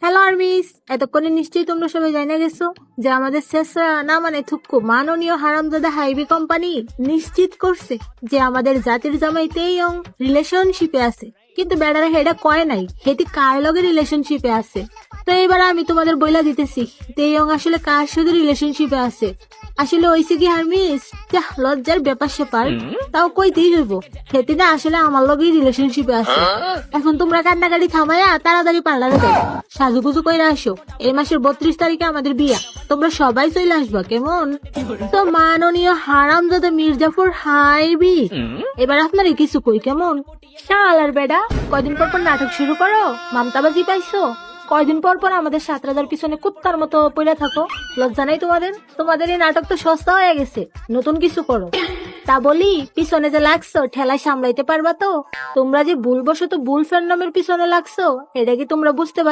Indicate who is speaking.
Speaker 1: Hello আরমিস, এতক্ষণে নিশ্চয়ই তোমরা সবাই জানা গেছো যে আমাদের শেষরা না মানে থুক্কু মাননীয় হারামজাদা হাইবে কোম্পানি নিশ্চিত করছে যে আমাদের জাতির জামাই তেইয়ং রিলেশনশিপে আছে। কিন্তু বেড়ারা হেডা কয় নাই হেটি কার লগে রিলেশনশিপে আছে। তো এবার আমি তোমাদের বইলা দিতেছি তেইয়ং আসলে কার সাথে রিলেশনশিপে আছে। আসলে হইছে কি হারমিস, যাহ লজ্জার ব্যাপার সেপার, তাও কইতেই হইব হেতি না আসলে আমার লগেই রিলেশনশিপে আছে। এখন তোমরা কান্নাকাটি থামাইয়া তাড়াতাড়ি পার্লারে যাও, সাজুগুজু কইরা আসো। এই মাসের 32 তারিখে আমাদের বিয়া, তোমরা সবাই চলে আসবা কেমন? তো মাননীয় হারামজাদা মির্জাফর হাইবি, এবার আপনারই কিছু কই কেমন? শালার বেডা, কয়দিন পর পর নাটক শুরু করো, মামতাবাজি পাইছো? কয়দিন পর পর আমাদের সাতরাজার পিছনে কুত্তার মতো পড়ে থাকো, লজ্জা নাই তোমাদের? তোমাদের এই নাটক তো সস্তা হয়ে গেছে, নতুন কিছু করো। তা বলি, পিছনে যে লাগছো ঠেলায় সামলাইতে পারবা তো? তোমরা যে ভুলবশত বুলফের নামের পিছনে লাগছো, এটা কি তোমরা বুঝতে পারছো?